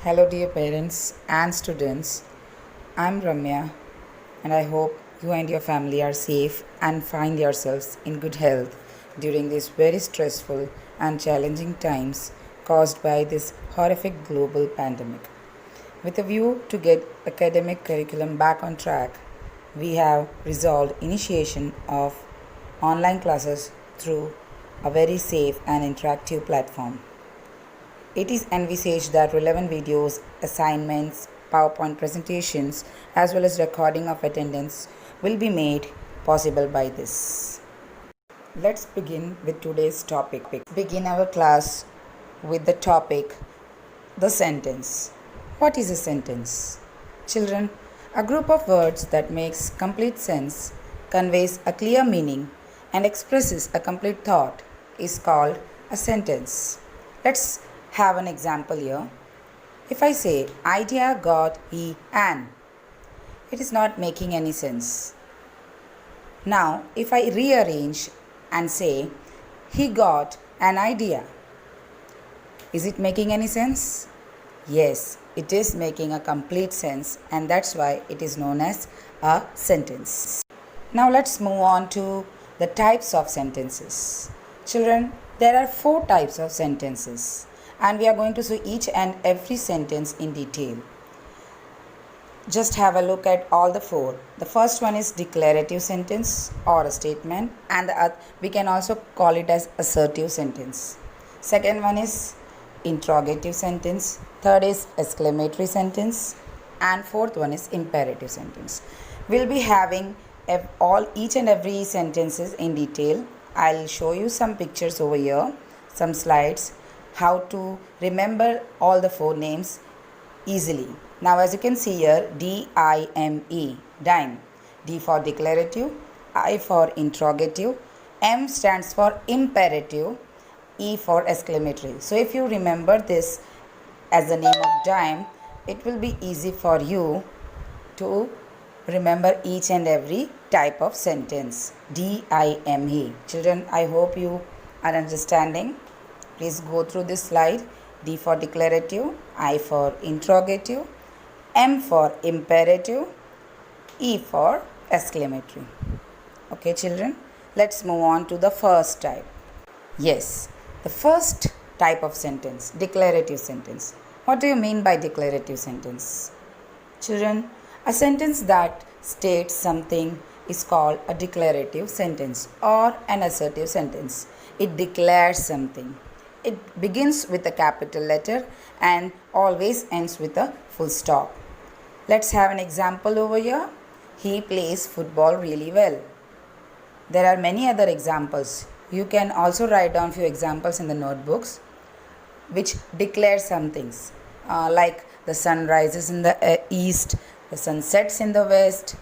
Hello, dear parents and students. I'm Ramya, and I hope you and your family are safe and find yourselves in good health during these very stressful and challenging times caused by this horrific global pandemic. With a view to get academic curriculum back on track, we have resolved initiation of online classes through a very safe and interactive platform. It is envisaged that relevant videos, assignments, PowerPoint presentations, as well as recording of attendance will be made possible by this. Let's begin with today's topic. Begin our class with the topic the sentence. What is a sentence? Children, a group of words that makes complete sense, conveys a clear meaning, and expresses a complete thought is called a sentence. Let's have an example here. If I say, idea got he an, it is not making any sense. Now, if I rearrange and say, he got an idea, is it making any sense? Yes, it is making a complete sense, and that's why it is known as a sentence. Now let's move on to the types of sentences. Children, there are 4 types of sentences, and we are going to see each and every sentence in detail. Just have a look at all the 4. The first one is declarative sentence or a statement, and we can also call it as assertive sentence. Second one is interrogative sentence. Third is exclamatory sentence, and fourth one is imperative sentence. We'll be having each and every sentences in detail. I'll show you some pictures over here, some slides, how to remember all the 4 names easily. Now as you can see here, D-I-M-E, dime. D for declarative, I for interrogative, M stands for imperative, E for exclamatory. So if you remember this as the name of dime, it will be easy for you to remember each and every type of sentence. D-I-M-E. Children, I hope you are understanding. Please go through this slide. D for declarative, I for interrogative, M for imperative, E for exclamatory. Okay, children, let's move on to the first type. Yes, the first type of sentence, declarative sentence. What do you mean by declarative sentence? Children, a sentence that states something is called a declarative sentence or an assertive sentence. It declares something. It begins with a capital letter and always ends with a full stop. Let's have an example over here. He plays football really well. There are many other examples. You can also write down few examples in the notebooks which declare some things. Like the sun rises in the east, the sun sets in the west,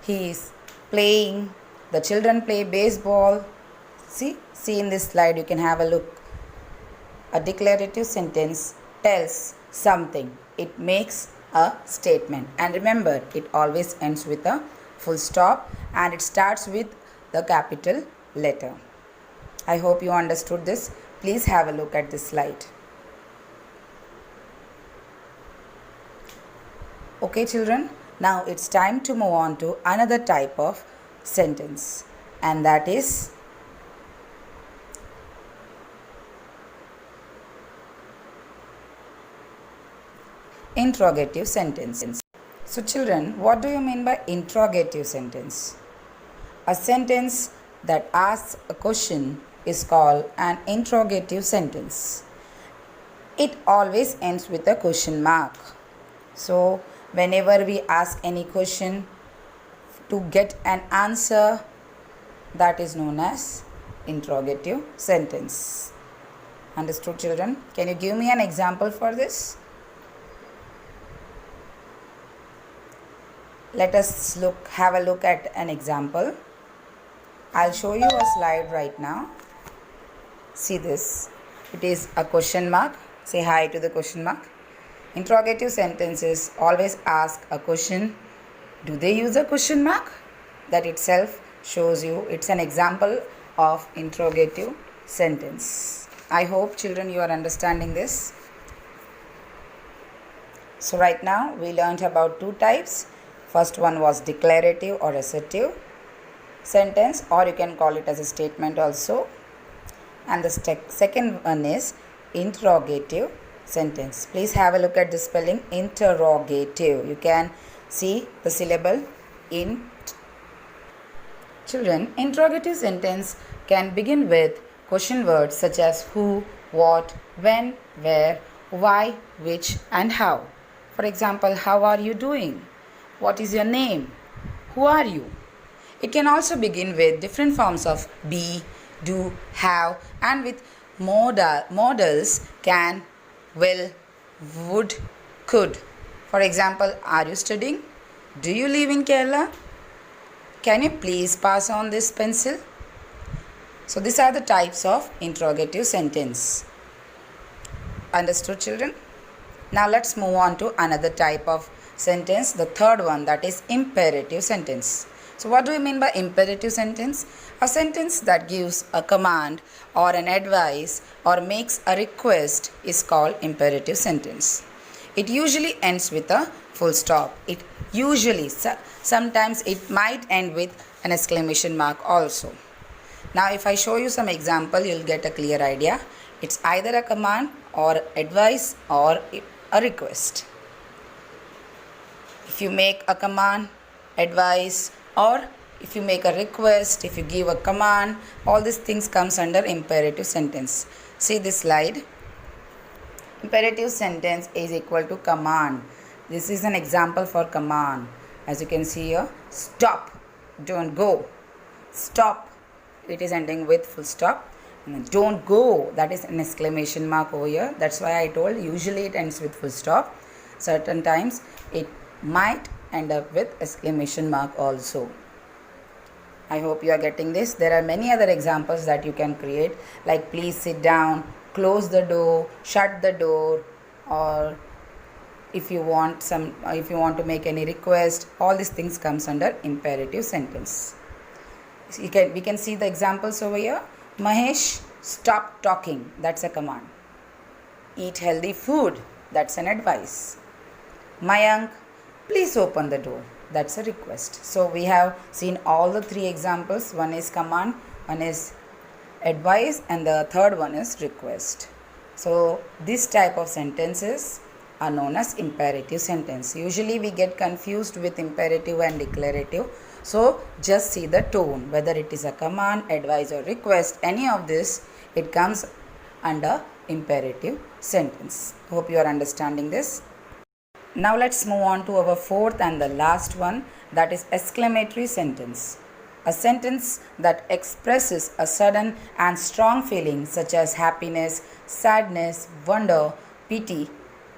he is playing, the children play baseball. See in this slide, you can have a look. A declarative sentence tells something. It makes a statement. And remember, it always ends with a full stop and it starts with the capital letter. I hope you understood this. Please have a look at this slide. Okay, children, now it's time to move on to another type of sentence, and that is interrogative sentence. So children, what do you mean by interrogative sentence? A sentence that asks a question is called an interrogative sentence. It always ends with a question mark. So whenever we ask any question to get an answer, that is known as interrogative sentence. Understood, children? Can you give me an example for this? Let us have a look at an example. I'll show you a slide right now. See this. It is a question mark. Say hi to the question mark. Interrogative sentences always ask a question. Do they use a question mark? That itself shows you it's an example of interrogative sentence. I hope children you are understanding this. So right now we learned about two types. First one was declarative or assertive sentence, or you can call it as a statement also. And the second one is interrogative sentence. Please have a look at the spelling interrogative. You can see the syllable in. Children, interrogative sentence can begin with question words such as who, what, when, where, why, which, and how. For example, how are you doing? What is your name? Who are you? It can also begin with different forms of be, do, have, and with modals can, will, would, could. For example, are you studying? Do you live in Kerala? Can you please pass on this pencil? So these are the types of interrogative sentence. Understood, children? Now let's move on to another type of sentence, the third one, that is imperative sentence. So what do we mean by imperative sentence? A sentence that gives a command or an advice or makes a request is called imperative sentence. It usually ends with a full stop. It usually, sometimes it might end with an exclamation mark also. Now if I show you some example, you'll get a clear idea. It's either a command or advice or a request. If you make a command, advice, or if you make a request, if you give a command, all these things comes under imperative sentence. See this slide. Imperative sentence is equal to command. This is an example for command. As you can see here, stop, don't go. Stop, it is ending with full stop. And don't go, that is an exclamation mark over here. That's why I told usually it ends with full stop. Certain times it might end up with exclamation mark also. I hope you are getting this. There are many other examples that you can create, like please sit down, close the door, shut the door, or if you want to make any request, all these things comes under imperative sentence. We can see the examples over here. Mahesh, stop talking, that's a command. Eat healthy food, that's an advice. Mayank, please open the door, that's a request. So we have seen all the three examples. One is command, one is advice, and the third one is request. So this type of sentences are known as imperative sentence. Usually we get confused with imperative and declarative. So just see the tone, whether it is a command, advice, or request, any of this, it comes under imperative sentence. Hope you are understanding this. Now let's move on to our fourth and the last one, that is exclamatory sentence. A sentence that expresses a sudden and strong feeling such as happiness, sadness, wonder, pity,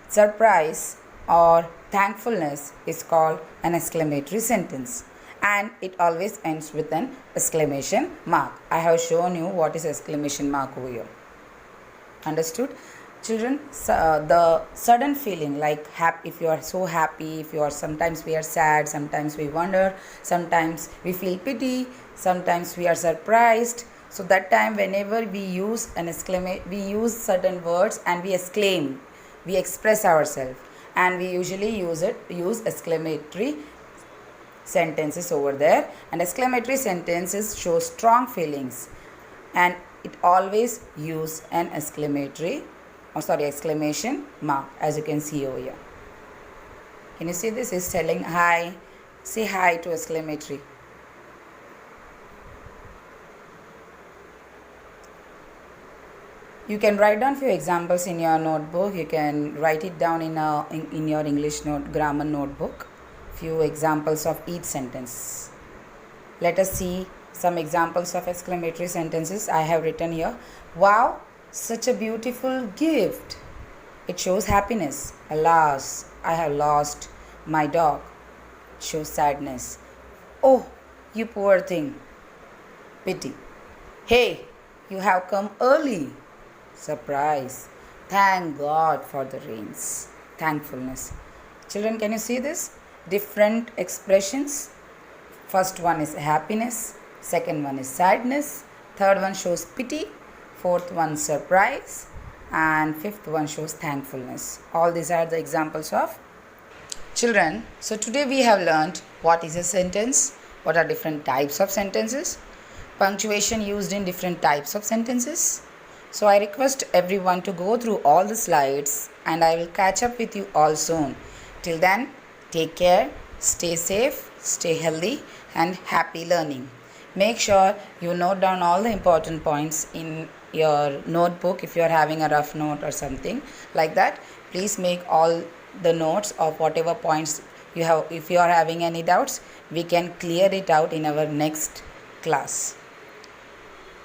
surprise, or thankfulness is called an exclamatory sentence. And it always ends with an exclamation mark. I have shown you what is exclamation mark over here. Understood? Children, the sudden feeling, like if you are so happy, sometimes we are sad, sometimes we wonder, sometimes we feel pity, sometimes we are surprised. So that time whenever we use we use certain words and we exclaim, we express ourselves, and we usually use exclamatory sentences over there. And exclamatory sentences show strong feelings, and it always use an exclamation mark, as you can see over here. Can you see this? Is telling hi. Say hi to exclamatory. You can write down few examples in your notebook. You can write it down in your English grammar notebook. Few examples of each sentence. Let us see some examples of exclamatory sentences. I have written here. Wow, such a beautiful gift. It shows happiness. Alas, I have lost my dog. It shows sadness. Oh, you poor thing. Pity. Hey, you have come early. Surprise. Thank God for the rains. Thankfulness. Children, can you see this? Different expressions. First one is happiness, second one is sadness, third one shows pity, fourth one surprise, and fifth one shows thankfulness. All these are the examples of Children, so today we have learned what is a sentence, what are different types of sentences, punctuation used in different types of sentences. So I request everyone to go through all the slides and I will catch up with you all soon. Till then, take care, stay safe, stay healthy and happy learning. Make sure you note down all the important points in your notebook if you are having a rough note or something like that. Please make all the notes of whatever points you have. If you are having any doubts, we can clear it out in our next class.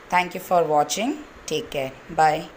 Thank you for watching. Take care. Bye.